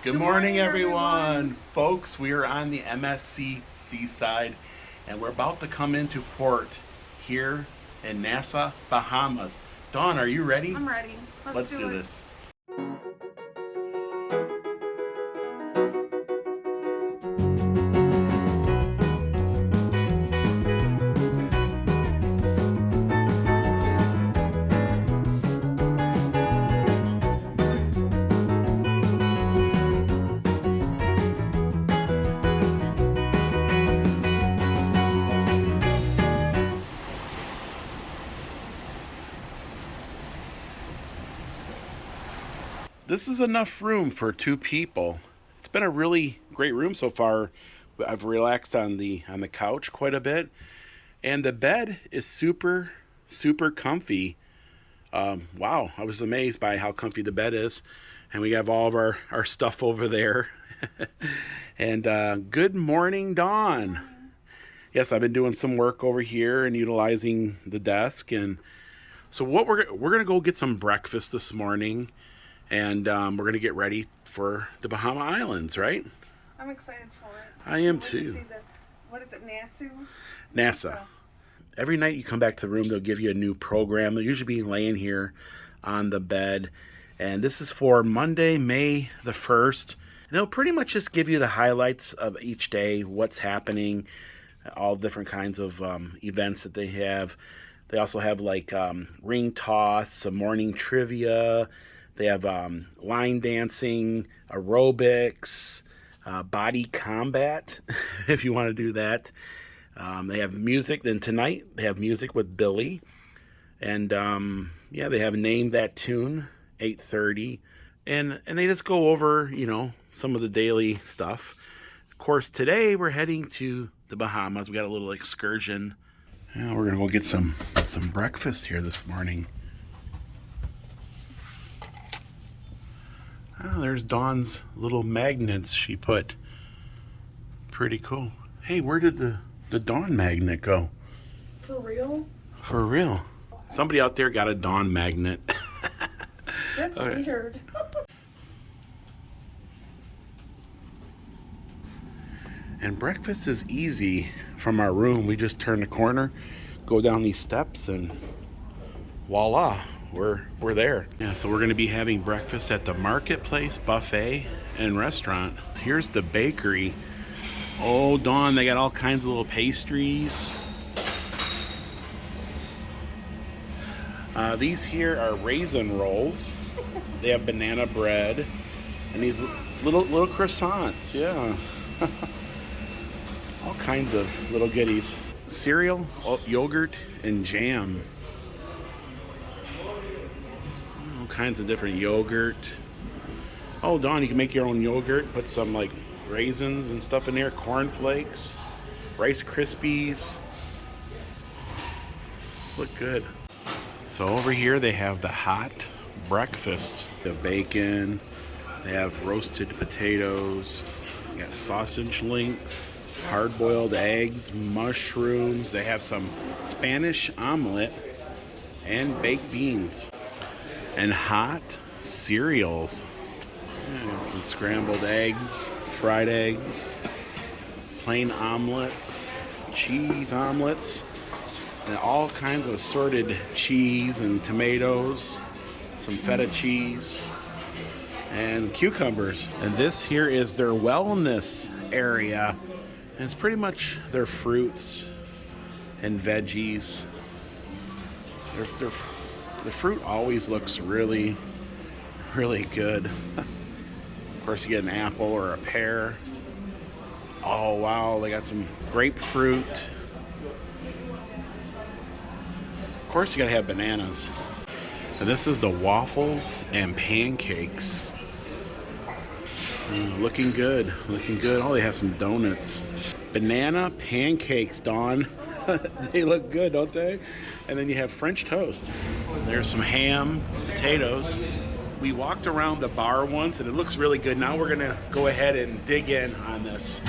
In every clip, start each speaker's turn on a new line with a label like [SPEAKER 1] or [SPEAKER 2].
[SPEAKER 1] Good morning, everyone. Folks, we are on the MSC Seaside, and we're about to come into port here in Nassau, Bahamas. Dawn, are you ready?
[SPEAKER 2] I'm ready.
[SPEAKER 1] Let's do this. This is enough room for 2 people. It's been a really great room so far. I've relaxed on the couch quite a bit, and the bed is super comfy. Wow, I was amazed by how comfy the bed is, and we have all of our stuff over there. And good morning, Dawn. Yes, I've been doing some work over here and utilizing the desk, and so what we're gonna go get some breakfast this morning. And we're going to get ready for the Bahama Islands, right?
[SPEAKER 2] I'm excited for it.
[SPEAKER 1] I am too.
[SPEAKER 2] See what is it, Nassau?
[SPEAKER 1] Nassau. Every night you come back to the room, they'll give you a new program. They'll usually be laying here on the bed. And this is for Monday, May the 1st. And they'll pretty much just give you the highlights of each day, what's happening, all different kinds of events that they have. They also have like ring toss, some morning trivia. They have line dancing, aerobics, body combat, if you want to do that. They have music. Then tonight, they have music with Billy. And, yeah, they have Name That Tune, 8:30. And they just go over, some of the daily stuff. Of course, today we're heading to the Bahamas. We got a little excursion. Yeah, we're going to go get some breakfast here this morning. Oh, there's Dawn's little magnets she put. Pretty cool. Hey, where did the Dawn magnet go?
[SPEAKER 2] For real?
[SPEAKER 1] For real. Somebody out there got a Dawn magnet.
[SPEAKER 2] That's weird.
[SPEAKER 1] And breakfast is easy from our room. We just turn the corner, go down these steps, and voila. We're there. Yeah, so we're going to be having breakfast at the Marketplace Buffet and Restaurant. Here's the bakery. Oh, Dawn, they got all kinds of little pastries. These here are raisin rolls. They have banana bread and these little croissants. Yeah. All kinds of little goodies. Cereal, yogurt, and jam. Kinds of different yogurt. Oh, Dawn, you can make your own yogurt. Put some like raisins and stuff in there, cornflakes, Rice Krispies. Look good. So over here they have the hot breakfast. The bacon. They have roasted potatoes. They got sausage links, hard-boiled eggs, mushrooms. They have some Spanish omelet and baked beans. And hot cereals. Yeah, some scrambled eggs, fried eggs, plain omelets, cheese omelets, and all kinds of assorted cheese and tomatoes, some feta cheese, and cucumbers. And this here is their wellness area. And it's pretty much their fruits and veggies. The fruit always looks really good. Of course, you get an apple or a pear. Oh, wow, they got some grapefruit. Of course, you gotta have bananas. And this is the waffles and pancakes. Looking good. Oh, they have some donuts. Banana pancakes, Dawn. They look good, don't they? And then you have French toast. There's some ham, potatoes. We walked around the bar once and it looks really good. Now we're gonna go ahead and dig in on this.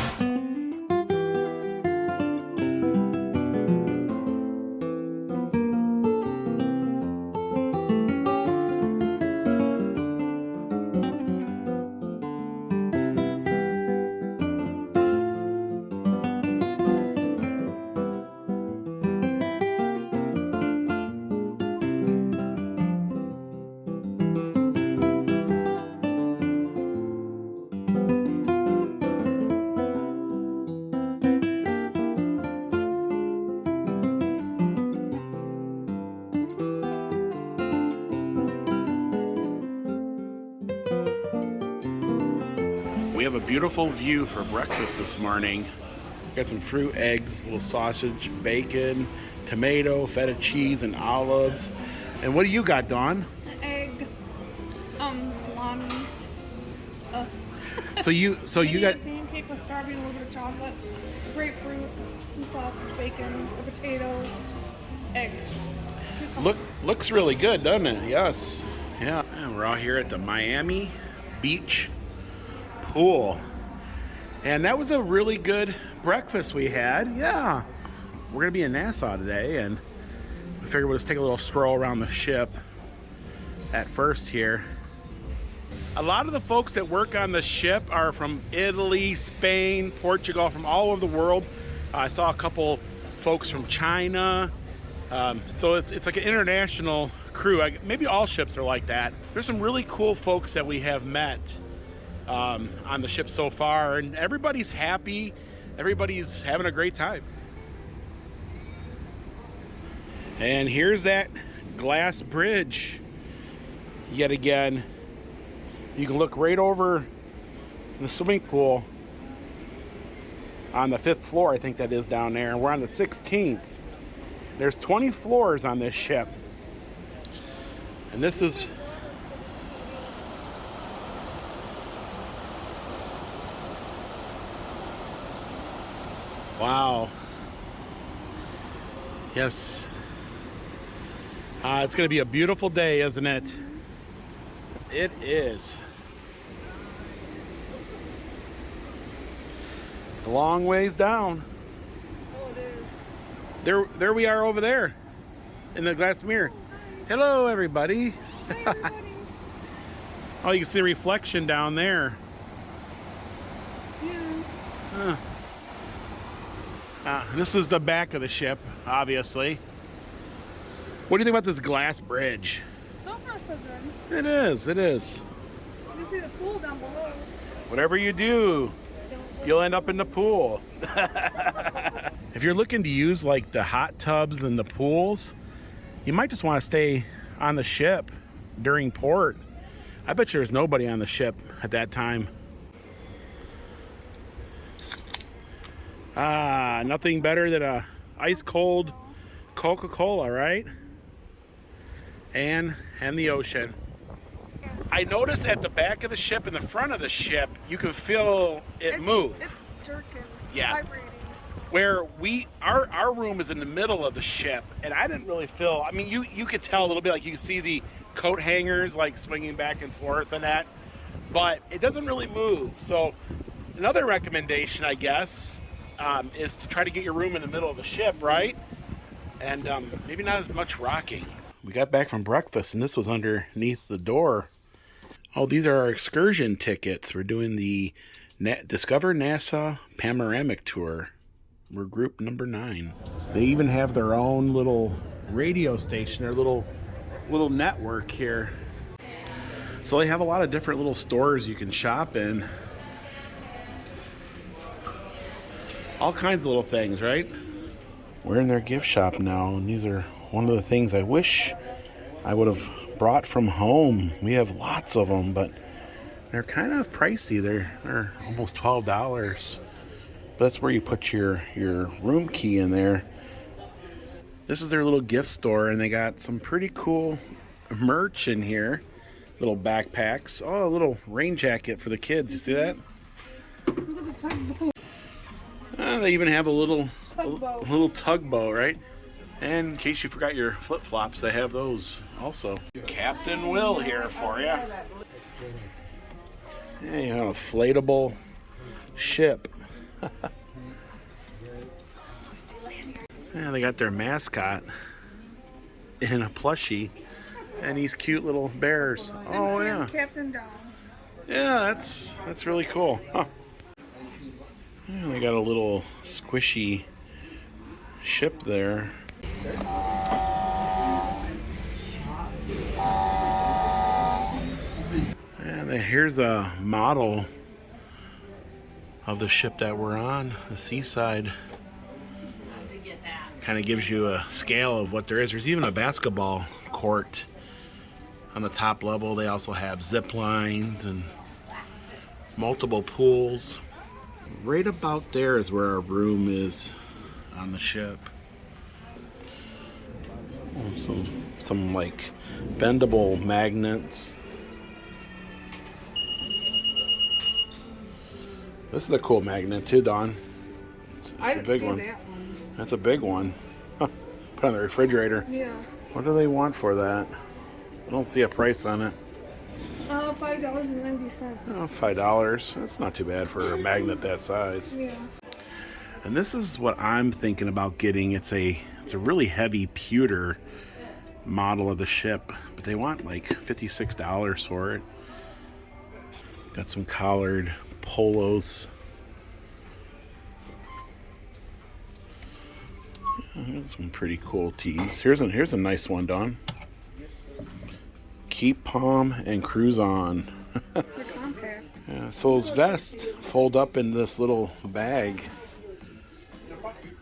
[SPEAKER 1] We have a beautiful view for breakfast this morning. Got some fruit, eggs, little sausage, bacon, tomato, feta cheese, and olives. And what do you got, Dawn?
[SPEAKER 2] Egg, salami.
[SPEAKER 1] So you got
[SPEAKER 2] a pancake with strawberry and a little bit of chocolate, grapefruit, some sausage, bacon, a potato, egg.
[SPEAKER 1] looks really good, doesn't it? Yes. Yeah. And we're out here at the Miami Beach pool. And that was a really good breakfast we had. Yeah. We're going to be in Nassau today, and we figured we'll just take a little stroll around the ship at first here. A lot of the folks that work on the ship are from Italy, Spain, Portugal, from all over the world. I saw a couple folks from China. So it's like an international crew. Maybe all ships are like that. There's some really cool folks that we have met on the ship so far, and everybody's happy. Everybody's having a great time. And here's that glass bridge yet again. You can look right over the swimming pool on the 5th floor, I think that is down there, and we're on the 16th. There's 20 floors on this ship, and this is wow. Yes. It's going to be a beautiful day, isn't it? It is. It's a long ways down.
[SPEAKER 2] Oh, it is.
[SPEAKER 1] There we are over there in the glass mirror. Hello, everybody.
[SPEAKER 2] Hi, everybody.
[SPEAKER 1] Oh, you can see the reflection down there.
[SPEAKER 2] Yeah.
[SPEAKER 1] This is the back of the ship, obviously. What do you think about this glass bridge?
[SPEAKER 2] So far, so good.
[SPEAKER 1] It is.
[SPEAKER 2] You can see the pool down below.
[SPEAKER 1] Whatever you do, you'll end up in the pool. If you're looking to use like the hot tubs and the pools, you might just want to stay on the ship during port. I bet you there's nobody on the ship at that time. Nothing better than a ice cold Coca-Cola, right? And the ocean. I noticed at the back of the ship and the front of the ship, you can feel it move.
[SPEAKER 2] It's jerking.
[SPEAKER 1] Yeah.
[SPEAKER 2] Vibrating.
[SPEAKER 1] Where our room is in the middle of the ship, and I didn't really feel. I mean, you could tell a little bit, like you can see the coat hangers like swinging back and forth and that, but it doesn't really move. So another recommendation, I guess, is to try to get your room in the middle of the ship, right? And maybe not as much rocking. We got back from breakfast, and this was underneath the door. Oh, these are our excursion tickets. We're doing the Discover Nassau Panoramic Tour. We're group number 9. They even have their own little radio station, their little network here. So they have a lot of different little stores you can shop in. All kinds of little things, right? We're in their gift shop now, and these are one of the things I wish I would have brought from home. We have lots of them, but they're kind of pricey. They're almost $12. But that's where you put your room key in there. This is their little gift store, and they got some pretty cool merch in here. Little backpacks. Oh, a little rain jacket for the kids. You see that? They even have a little tugboat, right? And in case you forgot your flip-flops, they have those also. Captain Will here for you. Yeah, you have an inflatable ship. Yeah, they got their mascot in a plushie and these cute little bears. Oh yeah,
[SPEAKER 2] Captain Down.
[SPEAKER 1] Yeah, that's really cool. Huh. Yeah, they got a little squishy ship there. And here's a model of the ship that we're on, the Seaside. Kind of gives you a scale of what there is. There's even a basketball court on the top level. They also have zip lines and multiple pools. Right about there is where our room is on the ship. Some like bendable magnets. This is a cool magnet too, Dawn. It's a big one.
[SPEAKER 2] That one.
[SPEAKER 1] That's a big one. Put on the refrigerator.
[SPEAKER 2] Yeah.
[SPEAKER 1] What do they want for that? I don't see a price on it.
[SPEAKER 2] $5.90.
[SPEAKER 1] Oh, $5. That's not too bad for a magnet that size.
[SPEAKER 2] Yeah.
[SPEAKER 1] And this is what I'm thinking about getting. It's a really heavy pewter model of the ship, but they want like $56 for it. Got some collared polos. Here's some pretty cool tees. Here's a nice one, Dawn. Keep palm and cruise on.
[SPEAKER 2] They're compact.
[SPEAKER 1] Yeah, so those vests fold up in this little bag.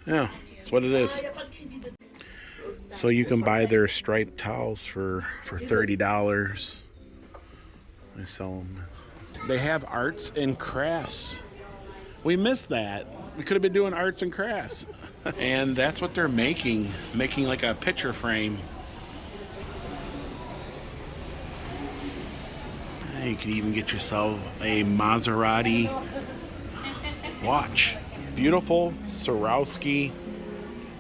[SPEAKER 1] Yeah, that's what it is. So you can buy their striped towels for $30. They sell them. They have arts and crafts. We missed that. We could have been doing arts and crafts. And that's what they're making like a picture frame. You can even get yourself a Maserati watch. Beautiful Swarovski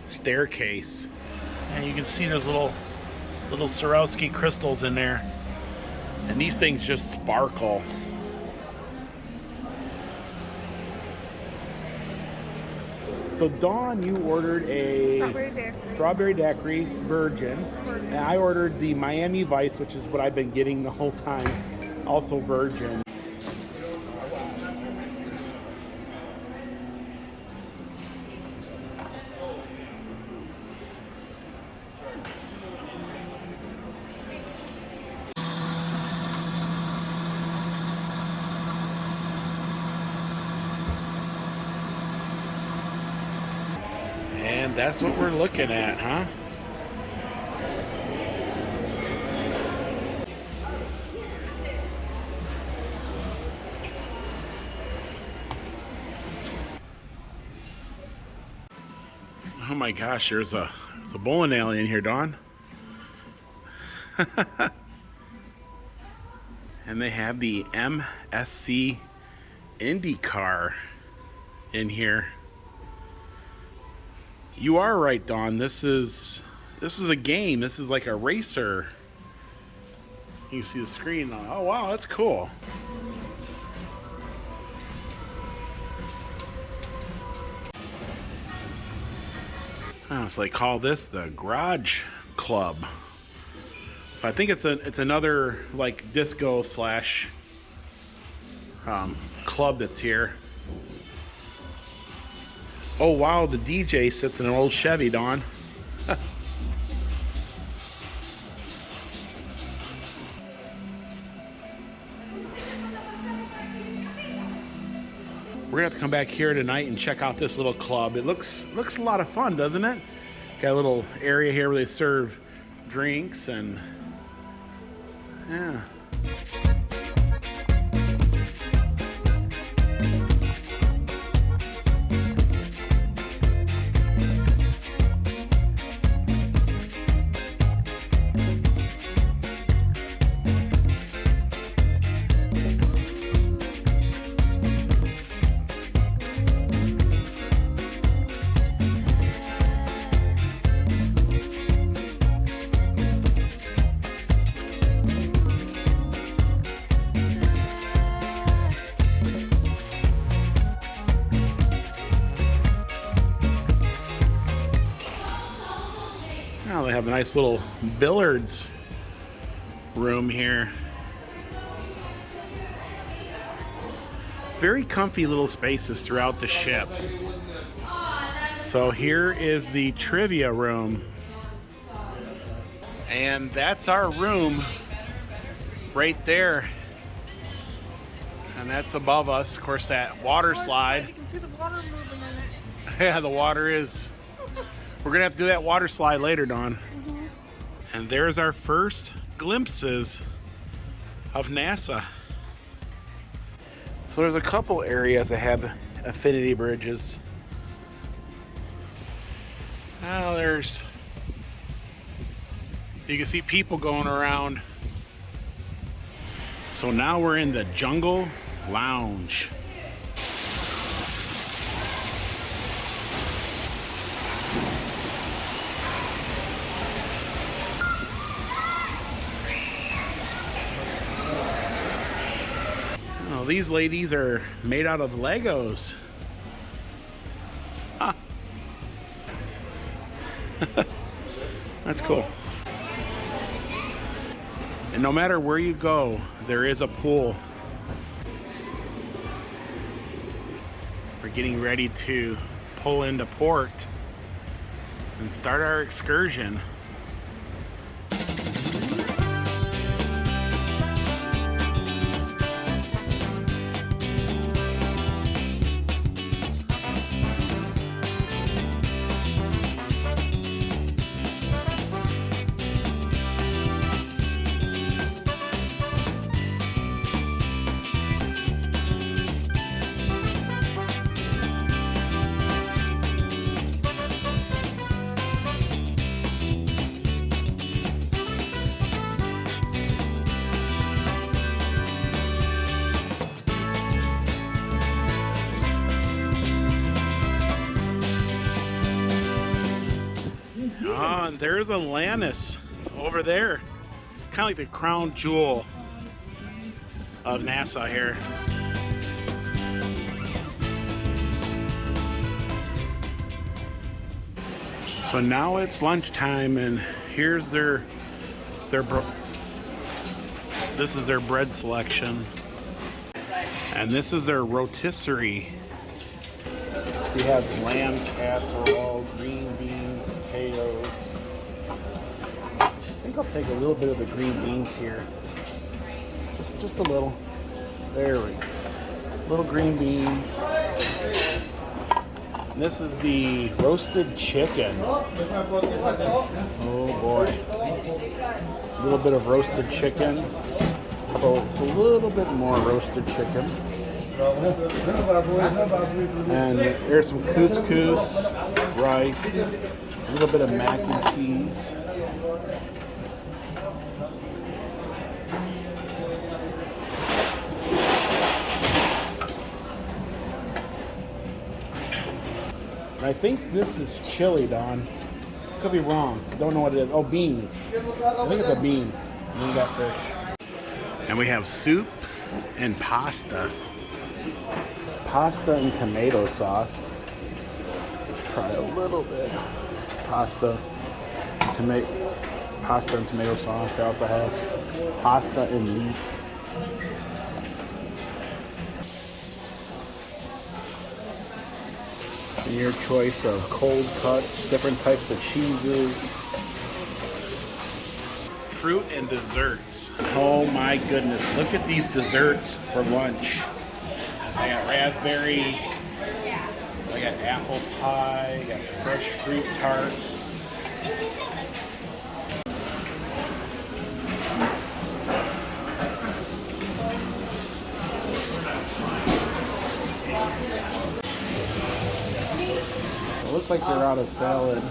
[SPEAKER 1] staircase. And you can see there's little Swarovski crystals in there. And these things just sparkle. So Dawn, you ordered a strawberry daiquiri virgin. And I ordered the Miami Vice, which is what I've been getting the whole time. Also virgin. And that's what we're looking at, huh? Oh my gosh, there's a bowling alley in here, Dawn. And they have the MSC IndyCar in here. You are right, Dawn. This is a game. This is like a racer. You can see the screen. Oh wow, that's cool. Oh, so they call this the Garage Club. So I think it's another like disco slash club that's here. Oh wow, the DJ sits in an old Chevy, Dawn. We're gonna have to come back here tonight and check out this little club. It looks a lot of fun, doesn't it? Got a little area here where they serve drinks and yeah. Now they have a nice little billiards room here. Very comfy little spaces throughout the ship. So here is the trivia room. And that's our room right there. And that's above us. Of course, that water slide.
[SPEAKER 2] You can see the water moving in it.
[SPEAKER 1] Yeah, the water is. We're gonna have to do that water slide later, Dawn.
[SPEAKER 2] Mm-hmm.
[SPEAKER 1] And there's our first glimpses of NASA. So So there's a couple areas that have affinity bridges. Now you can see people going around. So now we're in the Jungle Lounge. Oh, these ladies are made out of Legos. Huh. That's cool. And no matter where you go, there is a pool. We're getting ready to pull into port and start our excursion. Oh, and there's Atlantis over there. Kind of like the crown jewel of Nassau here. So now it's lunchtime, and here's this is their bread selection. And this is their rotisserie. So you have lamb casserole, green beans, potatoes. I think I'll take a little bit of the green beans here. Just a little. There we go. Little green beans. And this is the roasted chicken. Oh boy. A little bit of roasted chicken. So it's a little bit more roasted chicken. And there's some couscous, rice, a little bit of mac and cheese. And I think this is chili, Don. Could be wrong. Don't know what it is. Oh, beans. I think it's a bean. And then we got fish. And we have soup and pasta. Pasta and tomato sauce. Let's try a little bit. Pasta and tomato sauce. I also have pasta and meat. And your choice of cold cuts, different types of cheeses. Fruit and desserts. Oh my goodness, look at these desserts for lunch. I got raspberry, I got apple pie, I got fresh fruit tarts. It looks like they're out of salad.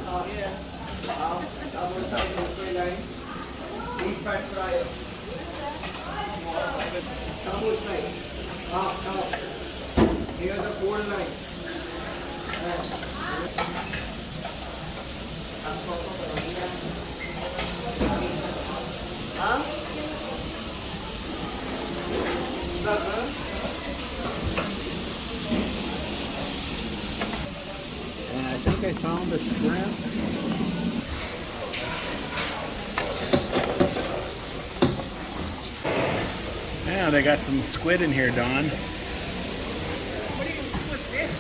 [SPEAKER 1] And I think I found the shrimp. Yeah, they got some squid in here, Dawn.
[SPEAKER 2] What do you do with this?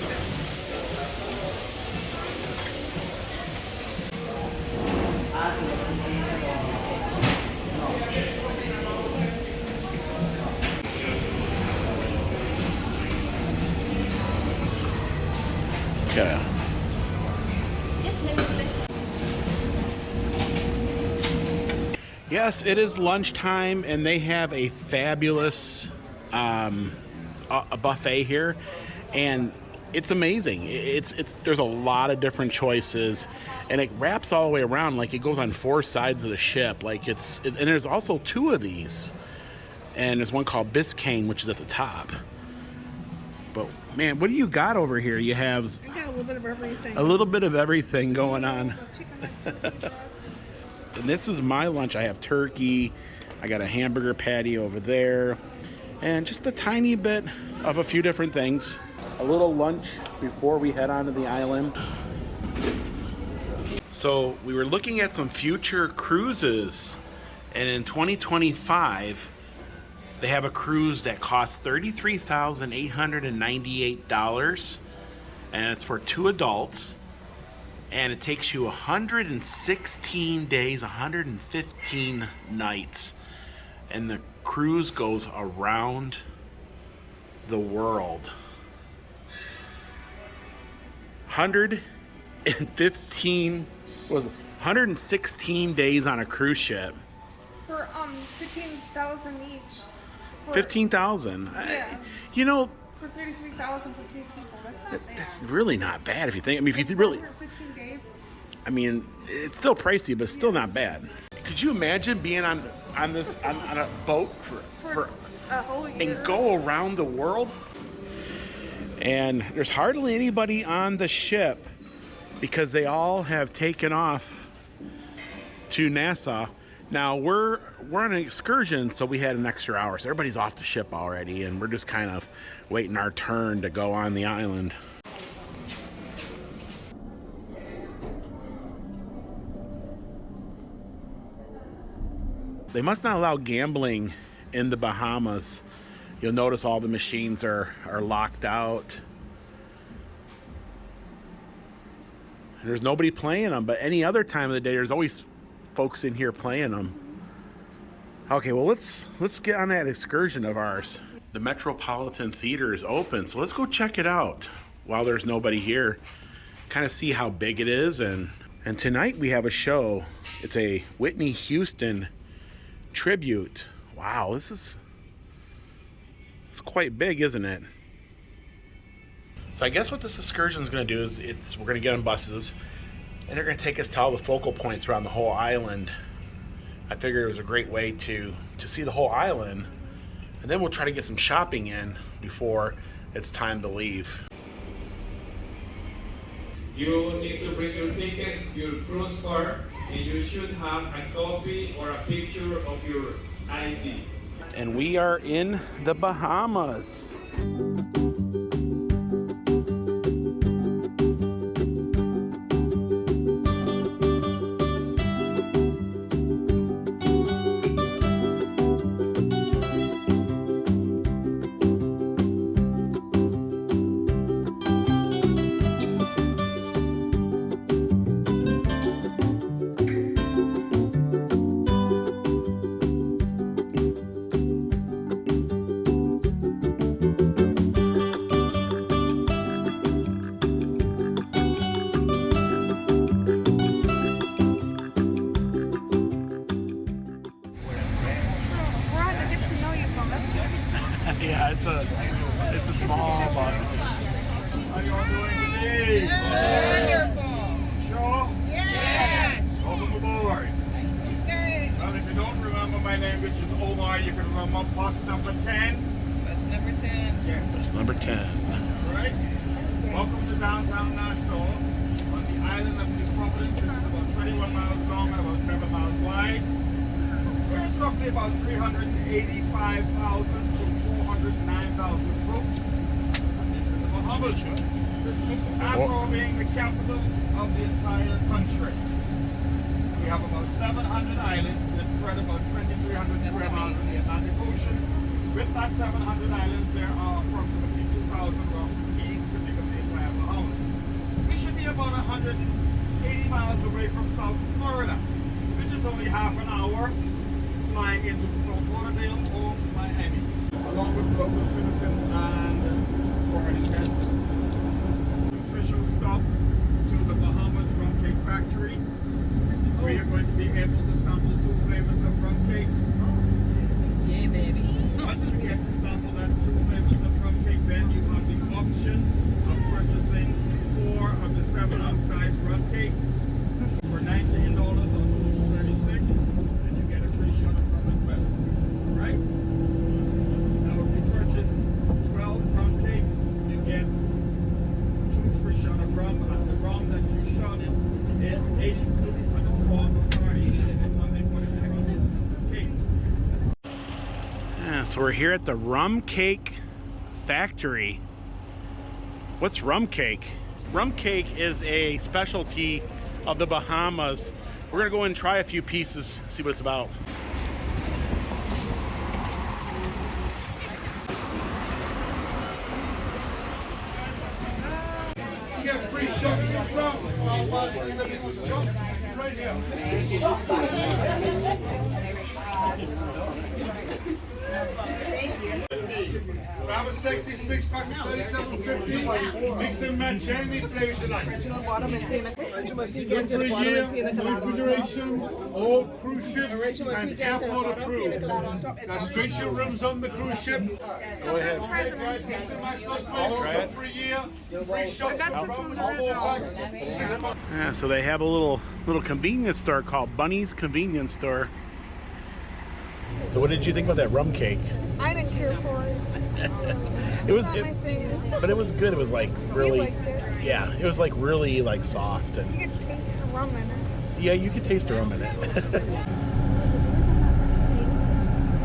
[SPEAKER 1] Yeah. Yes, it is lunchtime, and they have a fabulous a buffet here, and it's amazing. It's there's a lot of different choices, and it wraps all the way around. Like, it goes on 4 sides of the ship. Like, and there's also 2 of these, and there's one called Biscayne, which is at the top. But man, what do you got over here? You have
[SPEAKER 2] I got a little bit of everything.
[SPEAKER 1] a little bit of everything going on.
[SPEAKER 2] Chicken,
[SPEAKER 1] And this is my lunch. I have turkey. I got a hamburger patty over there, and just a tiny bit of a few different things. A little lunch before we head onto the island. So we were looking at some future cruises, and in 2025 they have a cruise that costs $33,898, and it's for 2 adults, and it takes you 116 days, 115 nights, and the cruise goes around the world. 116 days on a cruise ship.
[SPEAKER 2] For 15,000 each.
[SPEAKER 1] 15,000.
[SPEAKER 2] Yeah.
[SPEAKER 1] You know,
[SPEAKER 2] For 33,000 for 2 people. That's not bad.
[SPEAKER 1] that's really not bad if you think. I mean, if you really,
[SPEAKER 2] 15 days.
[SPEAKER 1] I mean, it's still pricey, but it's still not bad. Could you imagine being on a boat for
[SPEAKER 2] a whole year.
[SPEAKER 1] and go around the world? And there's hardly anybody on the ship because they all have taken off to Nassau. Now we're on an excursion, so we had an extra hour. So everybody's off the ship already, and we're just kind of waiting our turn to go on the island. They must not allow gambling in the Bahamas. You'll notice all the machines are locked out. There's nobody playing them, but any other time of the day, there's always folks in here playing them. Okay, well, let's get on that excursion of ours. The Metropolitan Theater is open, so let's go check it out while there's nobody here. Kind of see how big it is, and tonight we have a show. It's a Whitney Houston tribute. Wow, it's quite big, isn't it? So I guess what this excursion is going to do is we're going to get on buses, and they're going to take us to all the focal points around the whole island. I figured it was a great way to see the whole island, and then we'll try to get some shopping in before it's time to leave.
[SPEAKER 3] You need to bring your tickets, your cruise card, and you should have a copy or a picture of your ID.
[SPEAKER 1] And we are in the Bahamas. Yeah, it's a small bus.
[SPEAKER 4] How you all doing today?
[SPEAKER 5] Wonderful.
[SPEAKER 4] Sure?
[SPEAKER 5] Yes.
[SPEAKER 4] Welcome aboard.
[SPEAKER 5] Okay.
[SPEAKER 4] Well, if you don't remember my name, which is Omar, you can remember bus number 10.
[SPEAKER 5] Bus number 10.
[SPEAKER 4] Yeah.
[SPEAKER 1] That's number 10.
[SPEAKER 4] Right? Welcome to downtown Nassau on the island of New Providence, which is about 21 miles long and about 7 miles wide. There's roughly about 385,000 to 409,000 folks. It's in the Bahamas. Nassau being the capital of the entire country. We have about 700 islands. They're spread about 2,300 square miles in the Atlantic Ocean. With that 700 islands, there are approximately 2,000 rocks and keys to make up the entire Bahamas. We should be about 180 miles away from South Florida, which is only half an hour flying into Fort Lauderdale or Miami, along with local citizens and foreign investors. Official stop to the Bahamas rum cake factory. We are going to be able to sample 2 flavors of rum cake.
[SPEAKER 5] Yeah, baby.
[SPEAKER 4] Once we get to sample that 2 flavors of rum options of purchasing 4 of the 7-ounce size rum cakes for $19 or $36, and you get a free shot of rum as well. Right? Now if you purchase 12 rum cakes, you get 2 free shot of rum, and the rum that you shot is 8 on the spot party, and when they put it in the rum cake.
[SPEAKER 1] Yeah, so we're here at the rum cake factory. What's rum cake? Rum cake is a specialty of the Bahamas. We're gonna go in and try a few pieces, see what it's about.
[SPEAKER 6] You get free shots of rum right here. Grab a 66 pack of 37.50. Mix and match any flavors you like. Good for a year, refrigeration, all cruise ship, and airport approved. Now straight your rooms on the cruise ship.
[SPEAKER 1] Go ahead.
[SPEAKER 6] Okay, guys, mix and match those flavors. Good for a year. Free shots of rum, 4-pack, 6-pack.
[SPEAKER 1] Yeah, so they have a little convenience store called Bunny's Convenience Store. So what did you think about that rum cake?
[SPEAKER 2] I didn't care for it.
[SPEAKER 1] It was,
[SPEAKER 2] Not my thing.
[SPEAKER 1] but it was good. It was like really,
[SPEAKER 2] liked it.
[SPEAKER 1] yeah, it was like really like soft and
[SPEAKER 2] You could taste the rum in it.
[SPEAKER 1] yeah, you could taste the rum in it.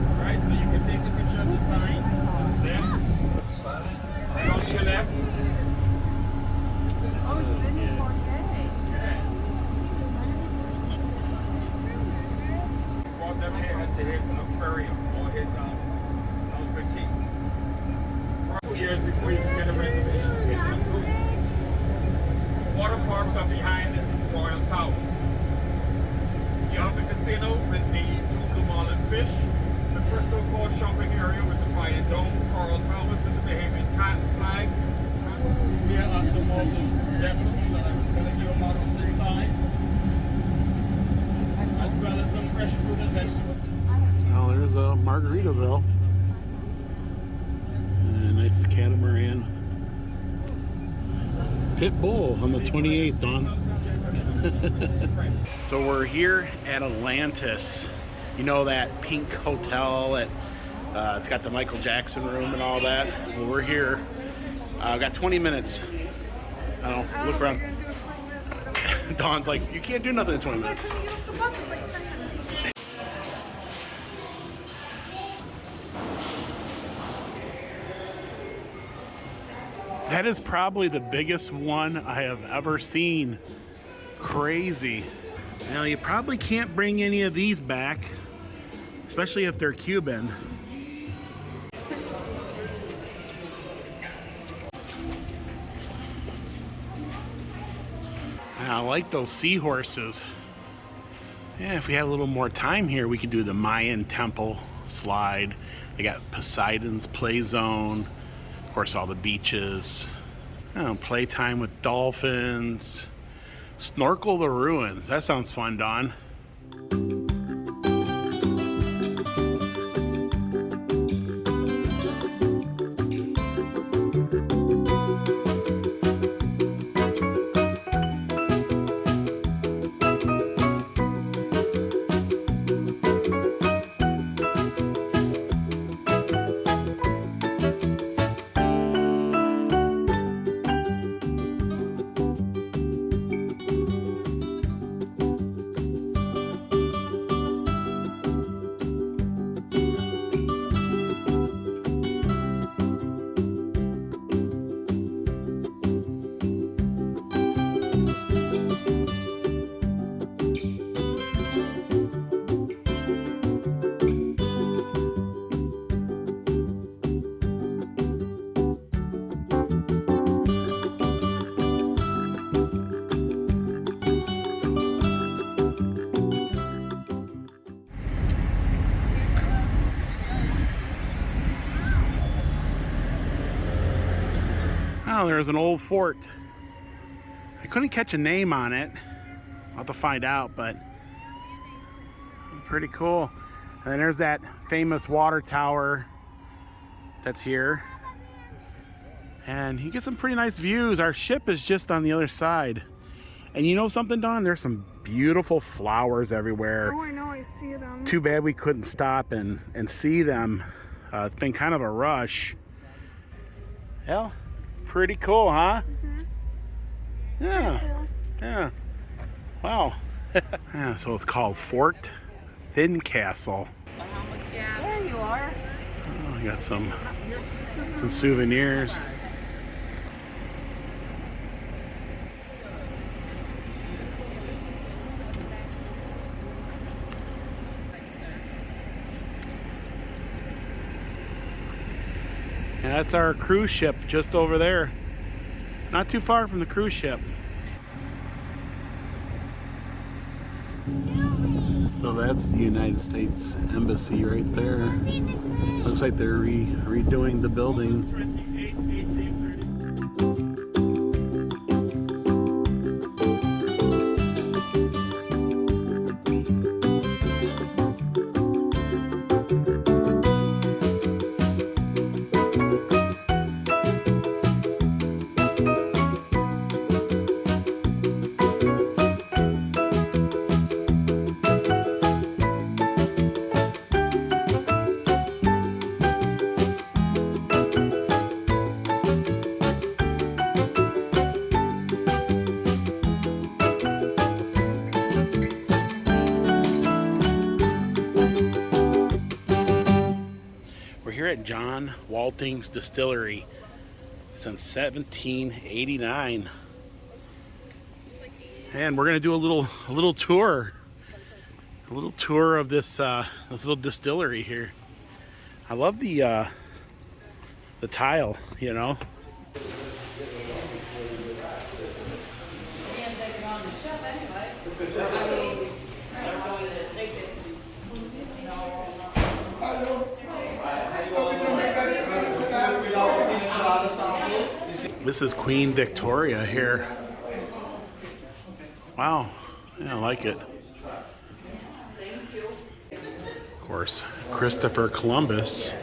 [SPEAKER 4] Alright, so you can take a picture of the sign. It's there. On your left.
[SPEAKER 5] Oh, Sydney Morgan.
[SPEAKER 4] Brought them here to his aquarium or his elephant cave. 2 years before you can get a reservation to get them approved. Water parks are behind the Royal Tower. You have the casino with the two blue marlin fish, the Crystal Court shopping area with the fire dome, Coral Towers with the Bahamian cotton flag. Here are some more of the vessels that I was telling you about on this side, as well as some fresh fruit and vegetables.
[SPEAKER 1] Oh, there's a Margaritaville. Nice catamaran. Pit Bull on the 28th, Don. So we're here at Atlantis. You know that pink hotel that it's got the Michael Jackson room and all that? Well, we're here. I've got 20 minutes. I don't know, look around. Dawn's like, you can't do nothing in 20 minutes.
[SPEAKER 2] The bus is like 10 minutes.
[SPEAKER 1] That is probably the biggest one I have ever seen. Crazy. Now, you probably can't bring any of these back, especially if they're Cuban. I like those seahorses. Yeah, if we had a little more time here, we could do the Mayan temple slide. They got Poseidon's play zone. Of course, all the beaches. Playtime with dolphins. Snorkel the ruins. That sounds fun, Don. Oh, there's an old fort. I couldn't catch a name on it. I'll have to find out, but pretty cool. And then there's that famous water tower that's here. And you get some pretty nice views. Our ship is just on the other side. And you know something, Dawn? There's some beautiful flowers everywhere.
[SPEAKER 2] Oh, I know, I see them.
[SPEAKER 1] Too bad we couldn't stop and see them. It's been kind of a rush. Well, pretty cool, huh?
[SPEAKER 2] Mm-hmm.
[SPEAKER 1] Yeah.
[SPEAKER 2] Cool.
[SPEAKER 1] Yeah. Wow. Yeah, so it's called Fort Fincastle.
[SPEAKER 5] There you are.
[SPEAKER 1] Oh, I got some souvenirs. And that's our cruise ship just over there. Not too far from the cruise ship. So that's the United States Embassy right there. Looks like they're redoing the building. At John Watting's Distillery since 1789, and we're gonna do a little tour of this this little distillery here. I love the tile, you know. This is Queen Victoria here. Wow, yeah, I like it. Of course, Christopher Columbus.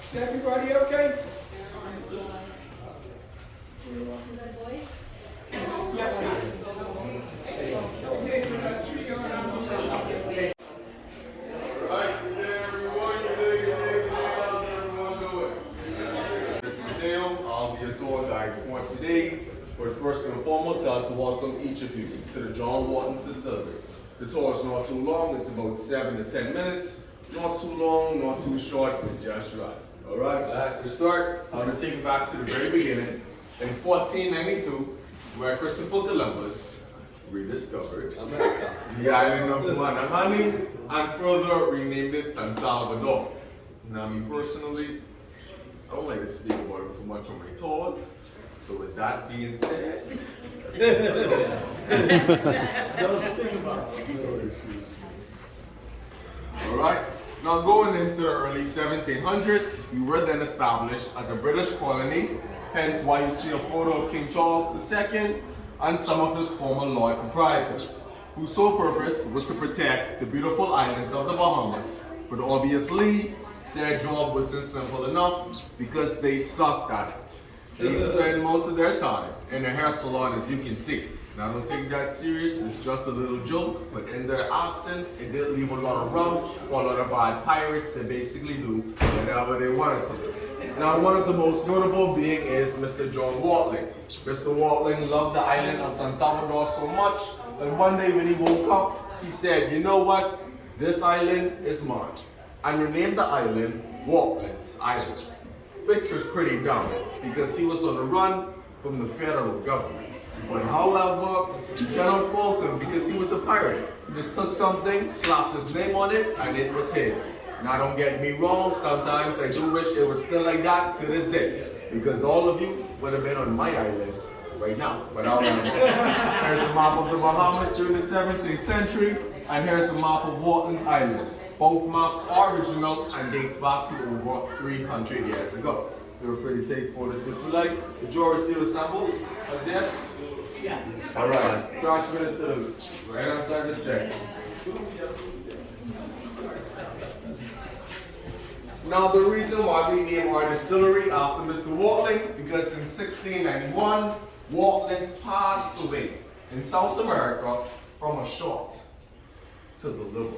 [SPEAKER 6] Is everybody okay?
[SPEAKER 7] Tour guide for today, but first and foremost, I'd like to welcome each of you to the John Watling Distillery. The tour is not too long, it's about 7 to 10 minutes. Not too long, not too short, but just right. Alright, to start, I'm going to take you back to the very beginning. In 1492, where Christopher Columbus rediscovered the island of Panoramic and further renamed it San Salvador. Now, me personally, I don't like to speak about it too much on my tours. So with that being said, alright, now going into the early 1700s, we were then established as a British colony, hence why you see a photo of King Charles II and some of his former Lord proprietors, whose sole purpose was to protect the beautiful islands of the Bahamas. But obviously, their job wasn't simple enough because they sucked at it. They spend most of their time in a hair salon, as you can see. Now don't take that serious, it's just a little joke, but in their absence, it did leave a lot of room for a lot of bad pirates that basically do whatever they wanted to do. Now one of the most notable being is Mr. John Watling. Mr. Watling loved the island of San Salvador so much, and one day when he woke up, he said, you know what, this island is mine. And renamed the island Watling's Island, which was pretty dumb because he was on the run from the federal government. But however, you cannot fault him because he was a pirate. He just took something, slapped his name on it, and it was his. Now don't get me wrong, sometimes I do wish it was still like that to this day, because all of you would have been on my island right now. But here's a map of the Bahamas during the 17th century, and here's a map of Watling's Island. Both maps are original and dates back to over 300 years ago. Feel free to take photos if you like. The jewelry seal assembled. That's it? Yes. Alright, trash minutes to the right outside the stair. Now the reason why we named our distillery after Mr. Watling, because in 1691, Watlings passed away in South America from a shot to the liver.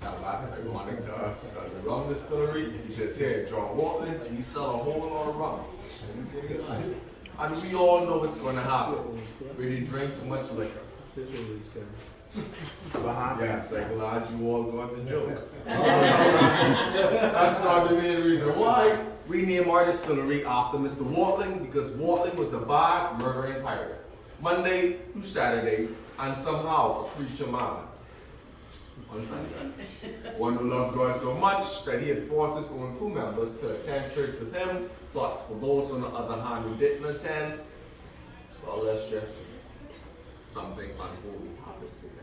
[SPEAKER 7] Now that's ironic to us as a rum distillery, because here at John Watlings, we sell a whole lot of rum. And we all know what's going to happen when you drink too much liquor. Yes, I'm glad you all got the joke. That's not the main reason why we named our distillery after Mr. Watling, because Watling was a bad murdering pirate. Monday through Saturday, and somehow a preacher man on Sunday. One who loved God so much that he had forced his own crew members to attend church with him, but for those on the other hand who didn't attend, well, let's just say something unholy happened to them.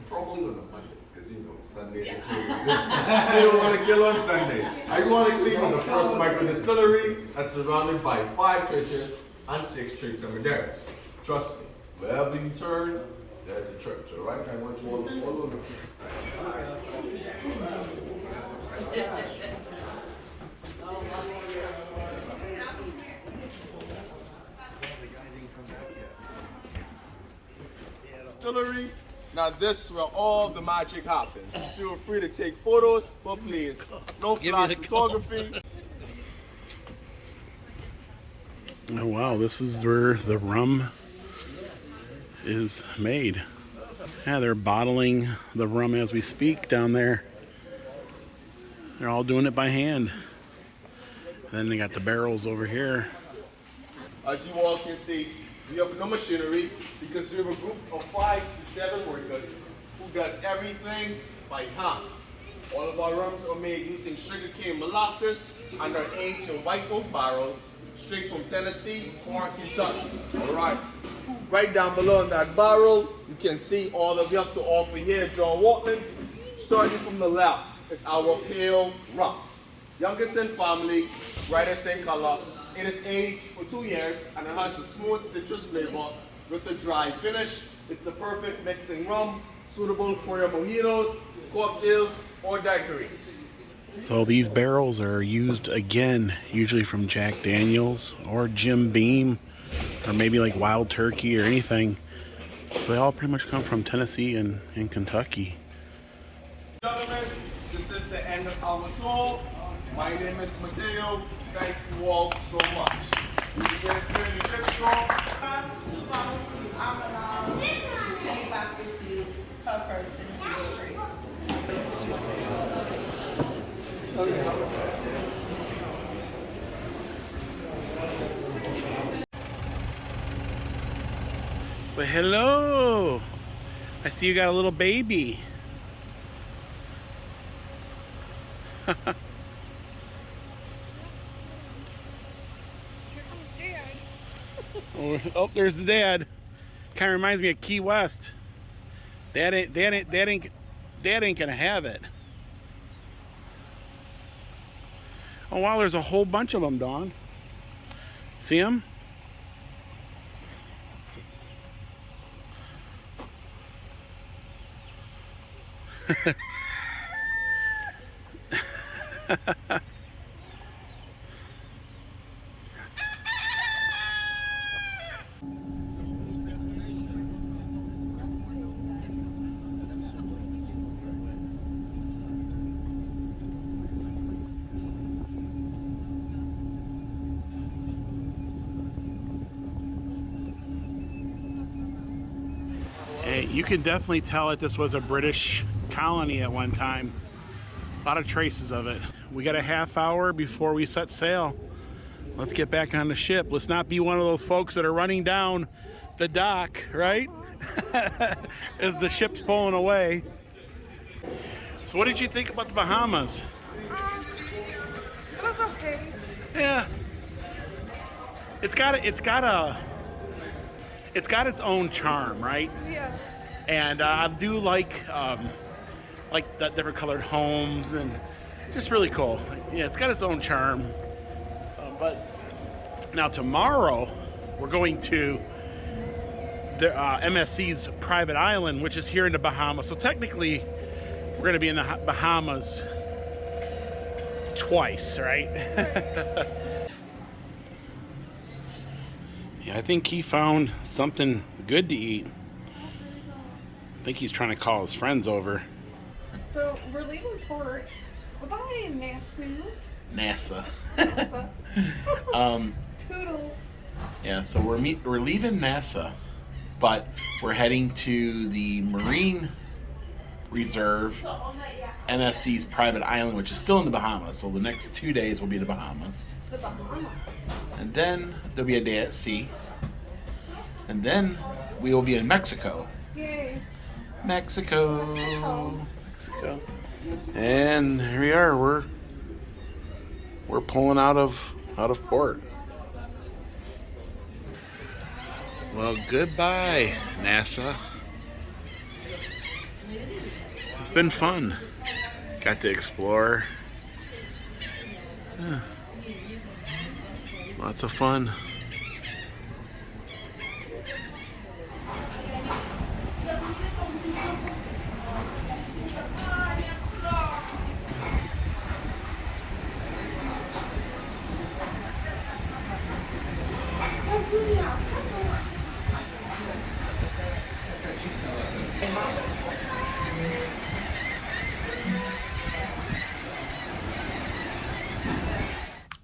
[SPEAKER 7] Probably on a Monday, because you know, Sunday is holy. They don't want to kill on Sunday. Ironically, on the first micro distillery that's surrounded by 5 churches and 6 church cemeteries. Trust me, wherever you turn, there's a church, alright? I want you all to follow me. Distillery. Now this is where all the magic happens. Feel free to take photos, but please, no flash photography.
[SPEAKER 1] Oh wow, this is where the rum is made. Yeah, they're bottling the rum as we speak down there. They're all doing it by hand. Then they got the barrels over here.
[SPEAKER 7] As you all can see, we have no machinery because we have a group of 5 to 7 workers who does everything by hand. All of our rums are made using sugarcane molasses and are aged in white oak barrels straight from Tennessee or Kentucky. Alright, right down below in that barrel, you can see all that we have to offer here at John Watlings. Starting from the left is our pale rum. Youngest in family, brightest in color. It is aged for 2 years and it has a smooth citrus flavor with a dry finish. It's a perfect mixing rum, suitable for your mojitos, cocktails, or daiquiris.
[SPEAKER 1] So these barrels are used again, usually from Jack Daniels or Jim Beam, or maybe like Wild Turkey or anything. So they all pretty much come from Tennessee and Kentucky.
[SPEAKER 7] Gentlemen, this is the end of our tour. My name is Mateo. Thank you all so much. You can get it here in the gift store.
[SPEAKER 5] 2 bottles of alcohol, $25.50 per person delivery.
[SPEAKER 1] Well, hello. I see you got a little baby. Oh, there's the dad. Kind of reminds me of Key West. Dad ain't gonna have it. Oh wow, there's a whole bunch of them, Dawn. See them? You can definitely tell that this was a British colony at one time. A lot of traces of it. We got a half hour before we set sail. Let's get back on the ship. Let's not be one of those folks that are running down the dock, right? As the ship's pulling away. So what did you think about the Bahamas?
[SPEAKER 2] It was okay.
[SPEAKER 1] Yeah. It's got its own charm, right?
[SPEAKER 2] Yeah.
[SPEAKER 1] And I do like the different colored homes and just really cool. Yeah, it's got its own charm. But now tomorrow we're going to the MSC's private island, which is here in the Bahamas. So technically we're going to be in the Bahamas twice, right? Yeah, I think he found something good to eat. I think he's trying to call his friends over.
[SPEAKER 2] So we're leaving port. Bye-bye, Nassau.
[SPEAKER 1] NASA.
[SPEAKER 2] Toodles.
[SPEAKER 1] Yeah, so we're leaving NASA, but we're heading to the Marine Reserve, MSC's private island, which is still in the Bahamas. So the next 2 days will be the Bahamas.
[SPEAKER 2] The Bahamas.
[SPEAKER 1] And then there'll be a day at sea. And then we will be in Mexico.
[SPEAKER 2] Yay.
[SPEAKER 1] Mexico. And here we are. We're pulling out of port. Well, goodbye, NASA. It's been fun. Got to explore. Yeah. Lots of fun.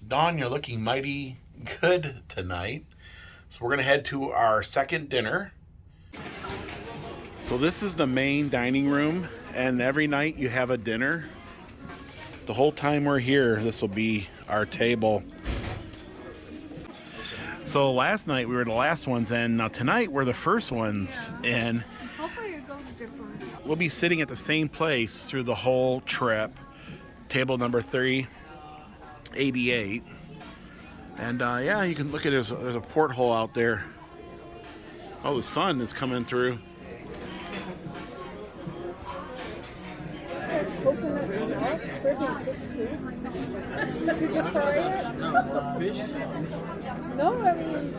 [SPEAKER 1] Dawn, you're looking mighty good tonight. So we're gonna head to our second dinner. So this is the main dining room, and every night you have a dinner. The whole time we're here, this will be our table. So last night we were the last ones in. Now tonight we're the first ones in.
[SPEAKER 2] Hopefully it goes different.
[SPEAKER 1] We'll be sitting at the same place through the whole trip. Table number 388. And yeah, you can look at it. There's a porthole out there. Oh, the sun is coming through.
[SPEAKER 2] No, I mean,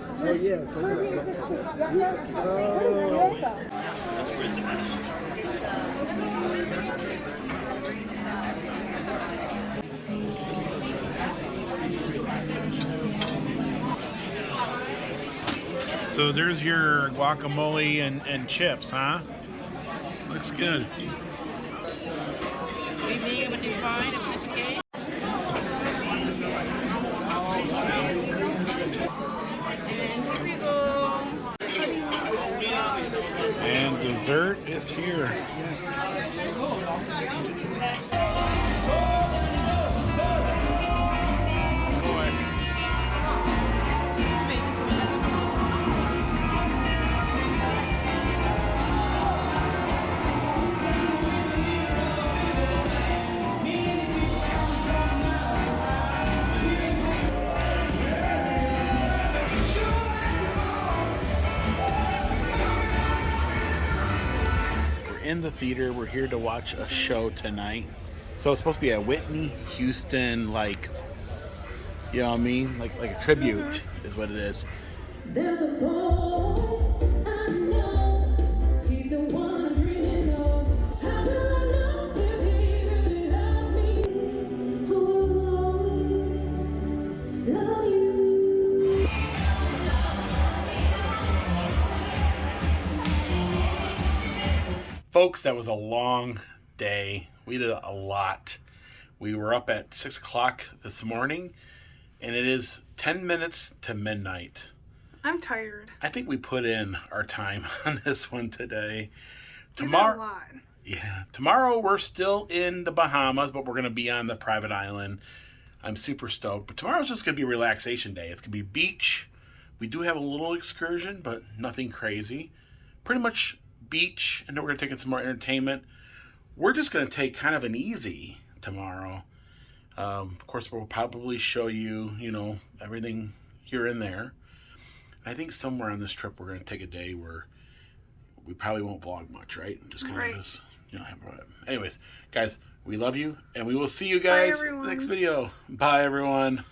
[SPEAKER 1] So there's your guacamole and chips, huh? Looks good. And dessert is here. In the theater, we're here to watch a show tonight. So it's supposed to be a Whitney Houston, like, you know what I mean, like a tribute is what it is.
[SPEAKER 8] There's a boy I know, he's the one I'm dreaming of. How do I know if he really loves me? Who will always love you?
[SPEAKER 1] Folks, that was a long day. We did a lot. We were up at 6 o'clock this morning, and it is 10 minutes to midnight.
[SPEAKER 2] I'm tired.
[SPEAKER 1] I think we put in our time on this one today.
[SPEAKER 2] We did a lot.
[SPEAKER 1] Yeah. Tomorrow we're still in the Bahamas, but we're going to be on the private island. I'm super stoked. But tomorrow's just going to be a relaxation day. It's going to be beach. We do have a little excursion, but nothing crazy. Pretty much beach, and then we're going to take in some more entertainment. We're just going to take kind of an easy tomorrow. Of course, we'll probably show you, everything here and there. I think somewhere on this trip we're going to take a day where we probably won't vlog much, right? Just kind of just, anyways, guys, we love you, and we will see you guys next video. Bye, everyone.